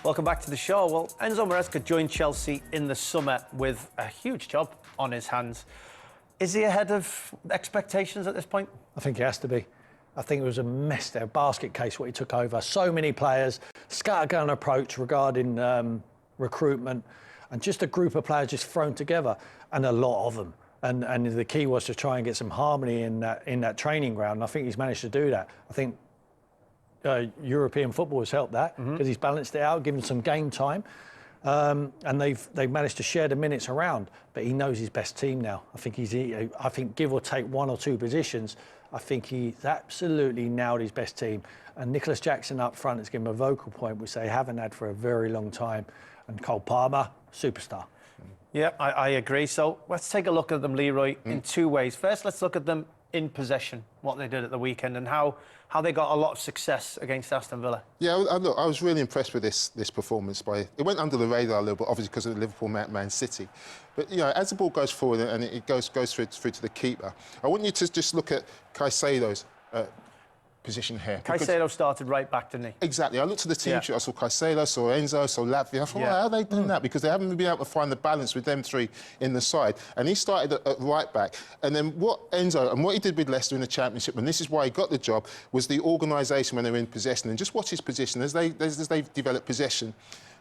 Welcome back to the show. Well, Enzo Maresca joined Chelsea in the summer with a huge job on his hands. Is he ahead of expectations at this point? I think he has to be. I think it was a mess there, basket case what he took over. So many players, scattergun approach regarding recruitment, and just a group of players just thrown together, and a lot of them. And the key was to try and get some harmony in that training ground. And I think he's managed to do that. I think European football has helped that because he's balanced it out, given some game time, and they've managed to share the minutes around. But he knows his best team now. I think give or take one or two positions, I think he's absolutely nailed his best team. And Nicholas Jackson up front has given him a vocal point which they haven't had for a very long time. And Cole Palmer, superstar. Yeah, I agree. So let's take a look at them, Leroy, in two ways. First, let's look at them in possession, what they did at the weekend and how they got a lot of success against Aston Villa. Yeah, look, I was really impressed with this performance. It went under the radar a little bit, obviously because of the Liverpool Man City. But you know, as the ball goes forward and it goes through to the keeper, I want you to just look at Caicedo's position here. Caicedo started right back, didn't he? Exactly. I looked at the team sheet. I saw Caicedo, saw Enzo, saw Latvia. I thought, how are they doing that? Because they haven't been able to find the balance with them three in the side. And he started at right back. And then what Enzo and what he did with Leicester in the Championship, and this is why he got the job, was the organisation when they were in possession. And just watch his position as they develop possession,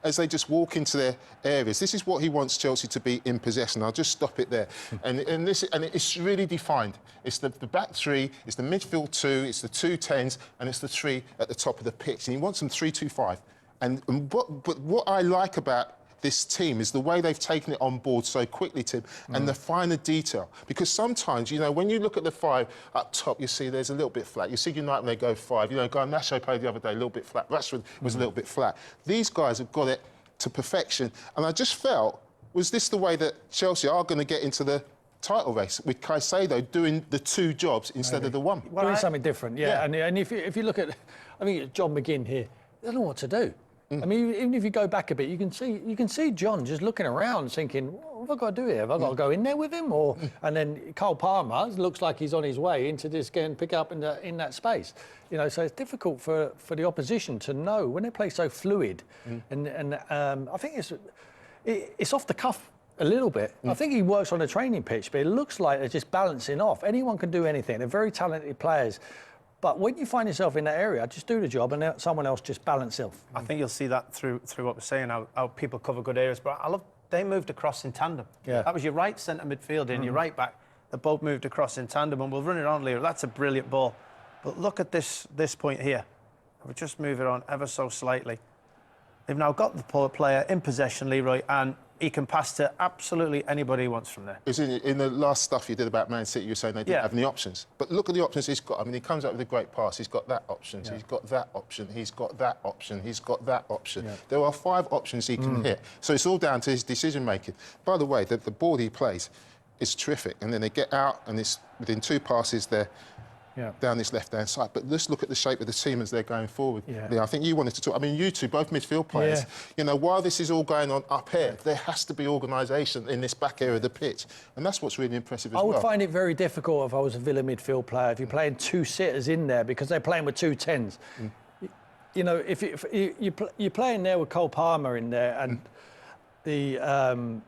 as they just walk into their areas. This is what he wants Chelsea to be in possession. I'll just stop it there. and it's really defined. It's the back three, it's the midfield two, it's the 2 10s, and it's the three at the top of the pitch. And he wants them 3-2-5. And what I like about this team is the way they've taken it on board so quickly, Tim, and the finer detail. Because sometimes, you know, when you look at the five up top, you see there's a little bit flat. You see United when they go five. You know, Garnacho played the other day, a little bit flat. Rashford was a little bit flat. These guys have got it to perfection. And I just felt, was this the way that Chelsea are going to get into the title race, with Caicedo doing the two jobs instead of the one? Doing something different, yeah. And if you look at, I mean, John McGinn here, they don't know what to do. I mean, even if you go back a bit, you can see John just looking around, thinking, "What have I got to do here? Have I got to go in there with him?" Or and then Cole Palmer looks like he's on his way into this game, pick up in that space. You know, so it's difficult for the opposition to know when they play so fluid, and I think it's off the cuff a little bit. I think he works on a training pitch, but it looks like they're just balancing off. Anyone can do anything. They're very talented players. But when you find yourself in that area, just do the job and someone else just balance it. I think you'll see that through what we're saying, how people cover good areas. But I love they moved across in tandem. Yeah. That was your right centre midfielder and your right back. They both moved across in tandem, and we'll run it on, Leo. That's a brilliant ball. But look at this point here. We'll just move it on ever so slightly. They've now got the player in possession, Leroy, and he can pass to absolutely anybody he wants from there. It's in the last stuff you did about Man City, you were saying they didn't have any options. But look at the options he's got. I mean, he comes up with a great pass. He's got that option. He's got that option. He's got that option. He's got that option. Yeah. There are 5 options he can hit. So it's all down to his decision-making. By the way, the ball he plays is terrific. And then they get out, and it's within 2 passes they're down this left-hand side. But let's look at the shape of the team as they're going forward. Yeah, I think you wanted to talk. I mean, you two, both midfield players. You know, while this is all going on up here, there has to be organisation in this back area of the pitch, and that's what's really impressive as well. I would find it very difficult if I was a Villa midfield player, if you're playing 2 sitters in there, because they're playing with 2 10s. You know, if you're playing there with Cole Palmer in there, and the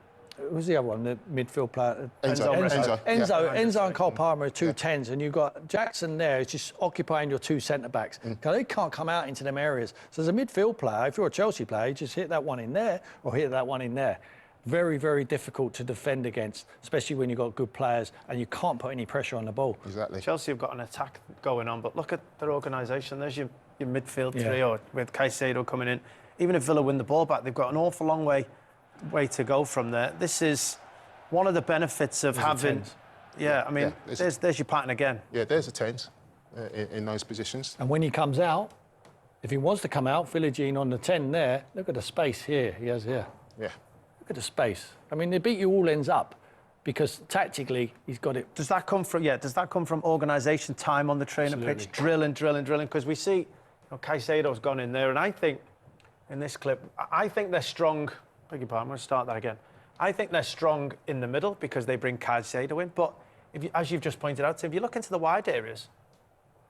who's the other one? The midfield player. Enzo and Cole Palmer are 2 10s, and you've got Jackson there who's just occupying your 2 centre-backs. Because they can't come out into them areas. So as a midfield player, if you're a Chelsea player, you just hit that one in there or hit that one in there. Very, very difficult to defend against, especially when you've got good players and you can't put any pressure on the ball. Exactly. Chelsea have got an attack going on, but look at their organisation. There's your midfield trio with Caicedo coming in. Even if Villa win the ball back, they've got an awful long way to go from there. This is one of the benefits of having... I mean, there's your pattern again. Yeah, there's a 10s in those positions. And when he comes out, if he wants to come out, Philogene on the 10 there, look at the space here he has here. Yeah. Look at the space. I mean, they beat you all ends up because tactically he's got it. Does that come from organisation, time on the training pitch, drilling? Because we see Caicedo's gone in there, and I think in this clip, I think they're strong. Beg your pardon, I'm going to start that again. I think they're strong in the middle because they bring Caicedo in. But as you've just pointed out, if you look into the wide areas,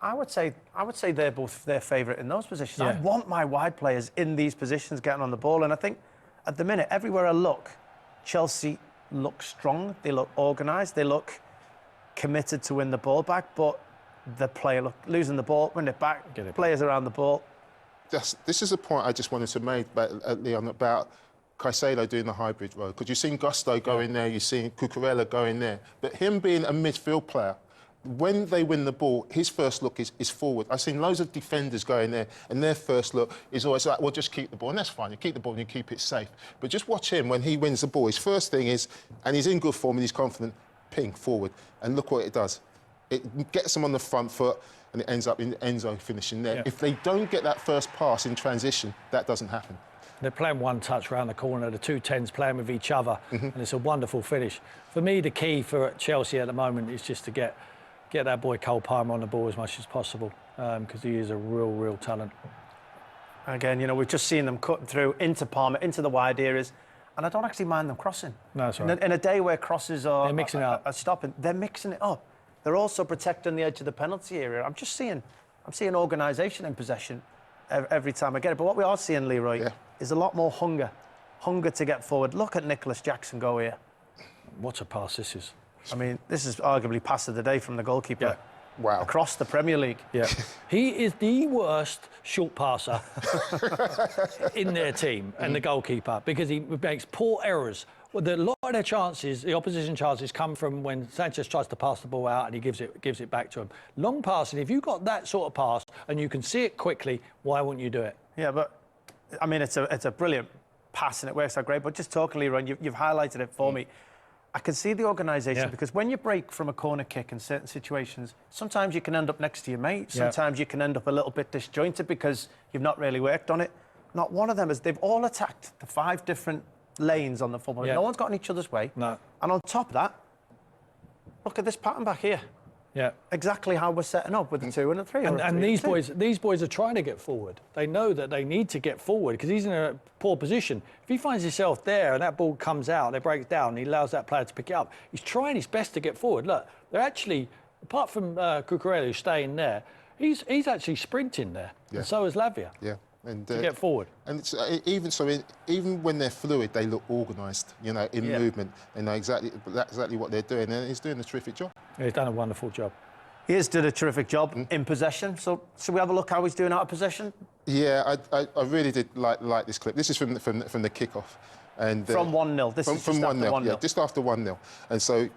I would say they're both their favourite in those positions. I Yeah. want my wide players in these positions getting on the ball, and I think at the minute, everywhere I look, Chelsea look strong, they look organised, they look committed to win the ball back, but the player losing the ball, win it back, Get it players around the ball. This is a point I just wanted to make, Leon, about Caicedo doing the hybrid role. Because you've seen Gusto go in there, you've seen Cucurella go in there. But him being a midfield player, when they win the ball, his first look is forward. I've seen loads of defenders go in there, and their first look is always like, well, just keep the ball. And that's fine, you keep the ball and you keep it safe. But just watch him when he wins the ball. His first thing is, and he's in good form and he's confident, ping forward. And look what it does. It gets them on the front foot, and it ends up in the end zone finishing there. Yeah. If they don't get that first pass in transition, that doesn't happen. They're playing one touch around the corner, the two tens playing with each other, and it's a wonderful finish. For me, the key for Chelsea at the moment is just to get that boy Cole Palmer on the ball as much as possible, because he is a real talent. Again, you know, we've just seen them cutting through into Palmer, into the wide areas, and I don't actually mind them crossing. No, that's right. In a day where crosses are, They're mixing it up. are stopping, they're mixing it up. They're also protecting the edge of the penalty area. I'm seeing organisation in possession every time I get it. But what we are seeing, Leroy, is a lot more hunger to get forward. Look at Nicholas Jackson go here. What a pass this is. I mean, this is arguably pass of the day from the goalkeeper. Yeah. Wow. Across the Premier League. Yeah. He is the worst short passer in their team and the goalkeeper, because he makes poor errors. Well, a lot of their chances, the opposition chances, come from when Sanchez tries to pass the ball out and he gives it back to him. Long passing, if you've got that sort of pass and you can see it quickly, why wouldn't you do it? Yeah, but I mean, it's a brilliant pass and it works out great. But just talking, Leroy, you've highlighted it for me. I can see the organisation, because when you break from a corner kick in certain situations, sometimes you can end up next to your mate. Sometimes you can end up a little bit disjointed because you've not really worked on it. Not one of them they've all attacked the 5 different lanes on the football. Yeah. No one's got in each other's way. No. And on top of that, look at this pattern back here. Yeah. Exactly how we're setting up with the 2 and the 3. And these boys are trying to get forward. They know that they need to get forward because he's in a poor position. If he finds himself there and that ball comes out, it breaks down, and he allows that player to pick it up, he's trying his best to get forward. Look, they're actually, apart from Cucurella who's staying there, he's actually sprinting there. Yeah. And so is Lavia. Yeah. And, to get forward. And it's, even when they're fluid, they look organised, you know, in movement. They know exactly what they're doing, and he's doing a terrific job. Yeah, he's done a wonderful job. He has done a terrific job in possession. So should we have a look how he's doing out of possession? Yeah, I really did like this clip. This is from the kickoff, and From 1-0. This is just after 1-0. Yeah, just after 1-0. And so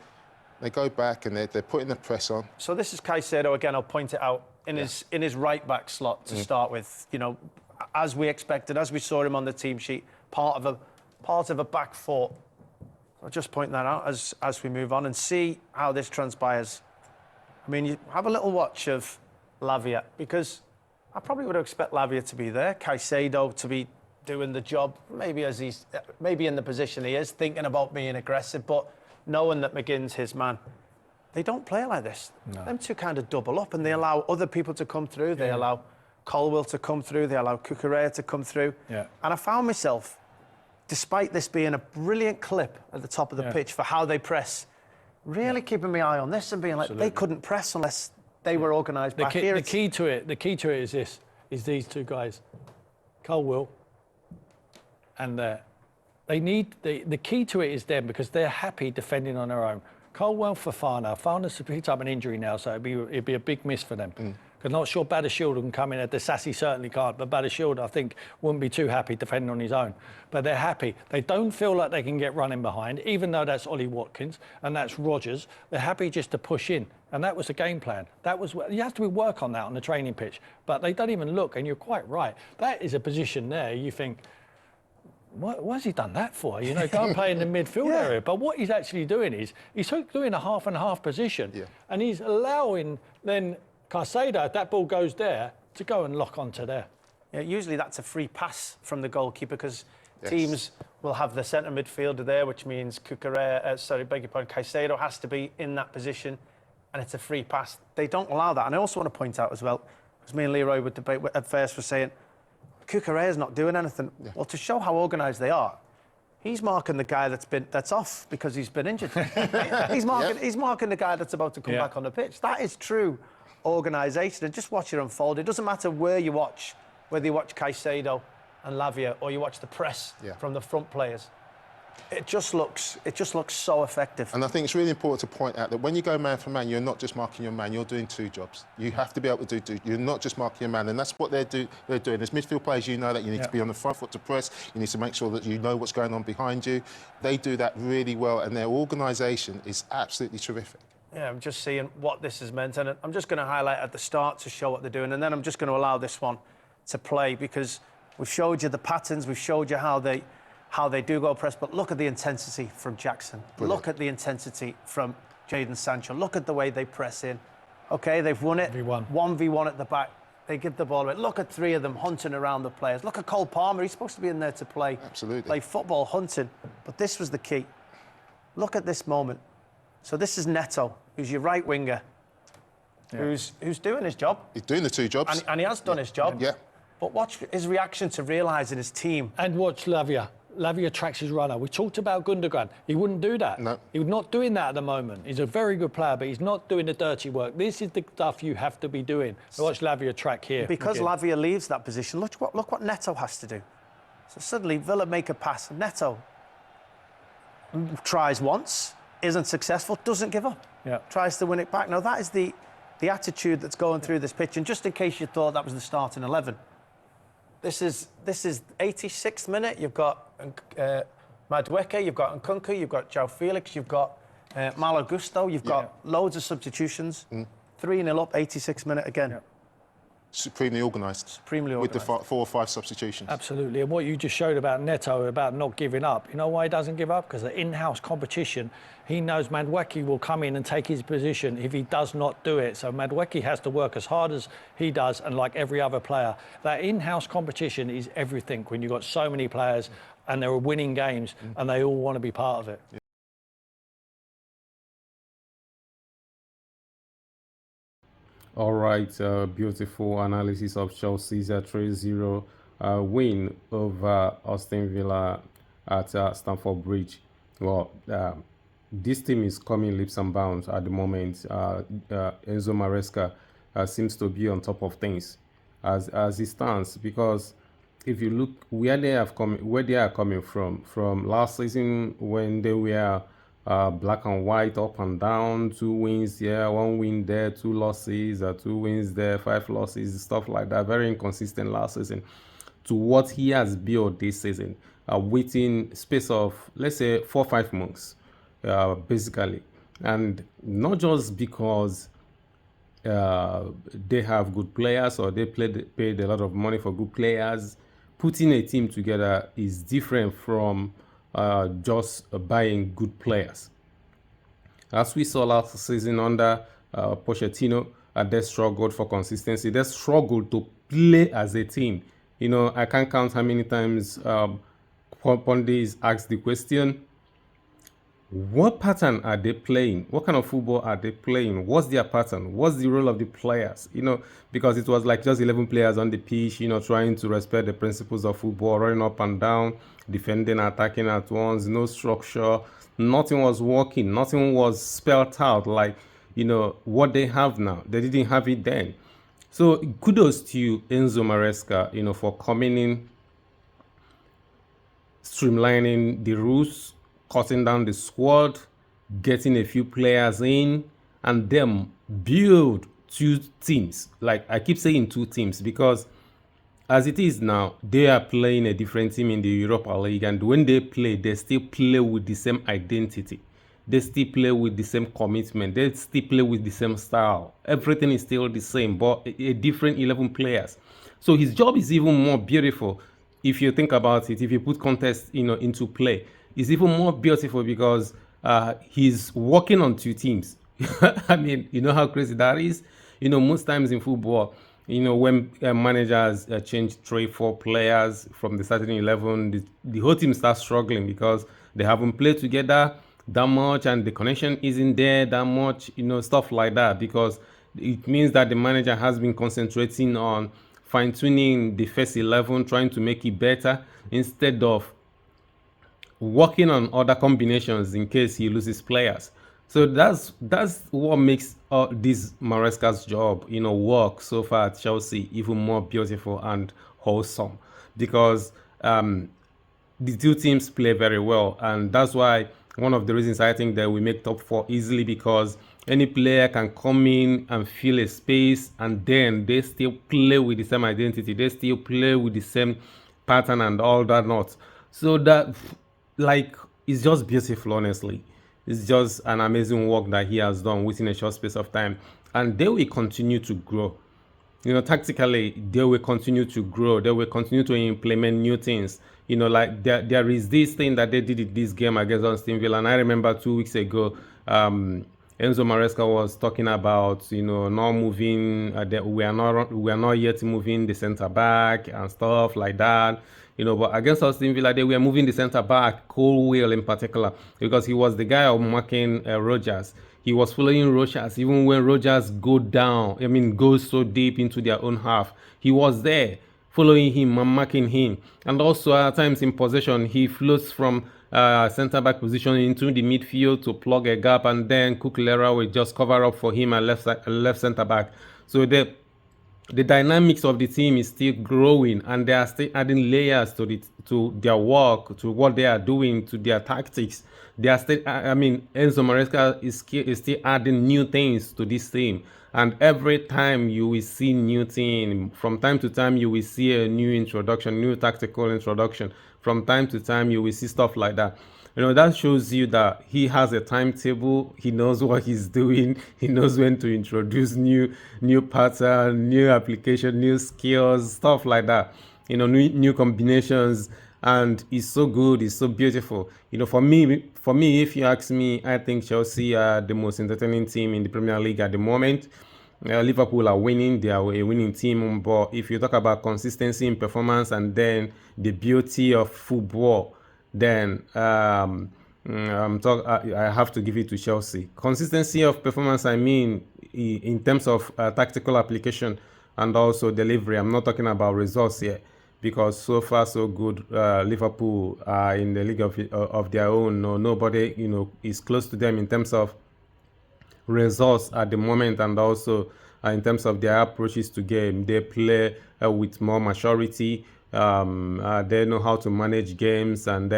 they go back and they're putting the press on. So this is Caicedo again. I'll point it out in his right back slot to start with. You know, as we expected, as we saw him on the team sheet, part of a back 4. I'll just point that out as we move on and see how this transpires. I mean, you have a little watch of Lavia, because I probably would expect Lavia to be there, Caicedo to be doing the job, maybe in the position he is, thinking about being aggressive, but knowing that McGinn's his man. They don't play like this. No. Them two kind of double up, and they allow other people to come through. They allow Colwill to come through. They allow Cucurella to come through. Yeah. And I found myself, despite this being a brilliant clip at the top of the pitch for how they press, really keeping my eye on this and being like, they couldn't press unless they were organised back here. The key to it is these two guys, Colwill and they need the key to it is them, because they're happy defending on their own. Colwill, Fofana. Fofana's picked up an injury now, so it'd be a big miss for them. I'm not sure Badashilda can come in. Sassy certainly can't, but Badashilda, I think, wouldn't be too happy defending on his own. But they're happy. They don't feel like they can get running behind, even though that's Ollie Watkins and that's Rodgers. They're happy just to push in, and that was the game plan. You have to work on that on the training pitch, but they don't even look. And you're quite right. That is a position there. You think, what has he done that for? You know, go and play in the midfield area. But what he's actually doing is he's doing a half and half position, and he's allowing then Caicedo, if that ball goes there, to go and lock onto there. Yeah, usually that's a free pass from the goalkeeper, because teams will have the centre midfielder there, which means Caicedo has to be in that position, and it's a free pass. They don't allow that. And I also want to point out as well, because me and Leroy would debate at first, were saying, Cucurella's not doing anything. Well, to show how organised they are, he's marking the guy that's off because he's been injured. He's marking the guy that's about to come back on the pitch. That is true organisation, and just watch it unfold. It doesn't matter where you watch, whether you watch Caicedo and Lavia or you watch the press from the front players. It just looks so effective. And I think it's really important to point out that when you go man for man, you're not just marking your man, you're doing two jobs. You have to be able to do, you're not just marking your man, and that's what they're doing. As midfield players, you know that you need to be on the front foot to press, you need to make sure that you know what's going on behind you. They do that really well, and their organisation is absolutely terrific. Yeah, I'm just seeing what this has meant, and I'm just going to highlight at the start to show what they're doing, and then I'm just going to allow this one to play, because we've showed you the patterns, we've showed you how they do go press, but look at the intensity from Jackson. Brilliant. Look at the intensity from Jadon Sancho. Look at the way they press in. Okay, they've won it. 1v1 at the back. They give the ball away. Look at three of them hunting around the players. Look at Cole Palmer. He's supposed to be in there to play football, hunting. But this was the key. Look at this moment. So this is Neto, who's your right winger, who's doing his job. He's doing the two jobs. And he has done his job. Yeah. But watch his reaction to realising his team. And watch Lavia. Lavia tracks his runner. We talked about Gundogan. He wouldn't do that. No. He's not doing that at the moment. He's a very good player, but he's not doing the dirty work. This is the stuff you have to be doing. Watch Lavia track here. Because Lavia leaves that position, look what Neto has to do. So suddenly Villa make a pass. Neto tries once, isn't successful, doesn't give up. Yeah. Tries to win it back. Now that is the attitude that's going through this pitch. And just in case you thought that was the starting 11, this is 86th minute. You've got Madueke, you've got Nkunku, you've got João Felix, you've got Malo Gusto, you've got loads of substitutions. 3-0 up, 86th minute again. Yeah. Supremely organised. Supremely organised. With the 4 or 5 substitutions. Absolutely. And what you just showed about Neto, about not giving up, you know why he doesn't give up? Because the in-house competition, he knows Madueke will come in and take his position if he does not do it. So Madueke has to work as hard as he does, and like every other player. That in-house competition is everything when you've got so many players and they're winning games and they all want to be part of it. All right, beautiful analysis of Chelsea's 3-0 win over Aston Villa at Stamford Bridge. Well, this team is coming leaps and bounds at the moment. Enzo Maresca seems to be on top of things as it stands, because if you look where they are coming from last season, when they were black and white, up and down, 2 wins here, 1 win there, 2 losses, 2 wins there, 5 losses, stuff like that. Very inconsistent last season. To what he has built this season, within space of, let's say, 4 or 5 months, basically. And not just because they have good players or they paid a lot of money for good players. Putting a team together is different from just buying good players. As we saw last season under Pochettino, they struggled for consistency. They struggled to play as a team. You know, I can't count how many times Ponde asked the question, what pattern are they playing? What kind of football are they playing? What's their pattern? What's the role of the players? You know, because it was like just 11 players on the pitch, you know, trying to respect the principles of football, running up and down, defending, attacking at once, no structure. Nothing was working. Nothing was spelled out like, you know, what they have now. They didn't have it then. So kudos to Enzo Maresca, you know, for coming in, streamlining the rules, cutting down the squad, getting a few players in, and then build 2 teams. Like I keep saying 2 teams because as it is now, they are playing a different team in the Europa League, and when they play, they still play with the same identity. They still play with the same commitment. They still play with the same style. Everything is still the same, but a different 11 players. So his job is even more beautiful if you think about it. If you put context, you know, into play, it's even more beautiful because he's working on 2 teams. I mean, you know how crazy that is? You know, most times in football, you know, when managers change 3, 4 players from the starting 11, the whole team starts struggling because they haven't played together that much and the connection isn't there that much, you know, stuff like that, because it means that the manager has been concentrating on fine-tuning the first 11, trying to make it better instead of working on other combinations in case he loses players. So that's what makes this Maresca's job, work so far at Chelsea even more beautiful and wholesome, because the two teams play very well, and that's why one of the reasons I think that we make top four easily, because any player can come in and fill a space, and then they still play with the same identity, they still play with the same pattern and all that not. So that, like, it's just beautiful, honestly. It's just an amazing work that he has done within a short space of time, and they will continue to grow. Tactically, they will continue to grow. They will continue to implement new things. Like there is this thing that they did in this game against Aston Villa, and I remember 2 weeks ago, Enzo Maresca was talking about, not moving. We are not yet moving the centre back and stuff like that. But against Aston Villa, they were moving the centre back, Colwill in particular, because he was the guy of marking Rogers. He was following Rogers even when Rogers goes so deep into their own half. He was there following him and marking him. And also at times in possession, he floats from centre-back position into the midfield to plug a gap, and then Kukulera will just cover up for him at left centre-back. So the dynamics of the team is still growing, and they are still adding layers to their work, to what they are doing, to their tactics. They are still, Enzo Maresca is still adding new things to this team, and every time you will see new thing. From time to time, you will see a new introduction, new tactical introduction. From time to time, you will see stuff like that. That shows you that he has a timetable. He knows what he's doing. He knows when to introduce new pattern, new application, new skills, stuff like that. New combinations, and it's so good. It's so beautiful. For me, if you ask me, I think Chelsea are the most entertaining team in the Premier League at the moment. Liverpool are winning. They are a winning team. But if you talk about consistency in performance and then the beauty of football, then I have to give it to Chelsea. Consistency of performance, in terms of tactical application and also delivery. I'm not talking about results here, because so far so good. Liverpool are in the league of their own. Nobody is close to them in terms of results at the moment, and also in terms of their approaches to game. They play with more maturity. They know how to manage games, and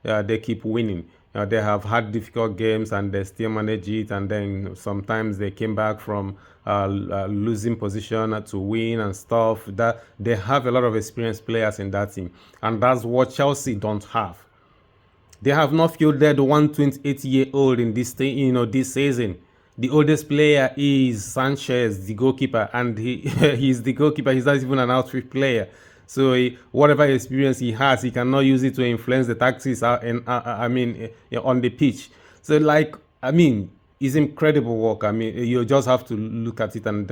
they keep winning. They have had difficult games and they still manage it, and then sometimes they came back from losing position to win and stuff. That they have a lot of experienced players in that team, and that's what Chelsea don't have. They have not fielded one 28-year-old in this season. The oldest player is Sanchez, the goalkeeper, and he's the goalkeeper. He's not even an outfield player. So whatever experience he has, he cannot use it to influence the tactics on the pitch. So it's incredible work. You just have to look at it and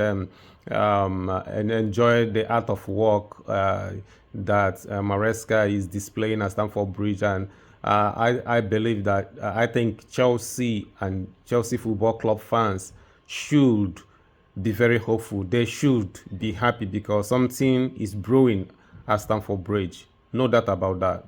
enjoy the art of work that Maresca is displaying at Stamford Bridge. And I believe that I think Chelsea and Chelsea Football Club fans should be very hopeful. They should be happy because something is brewing at Stamford Bridge. No doubt about that.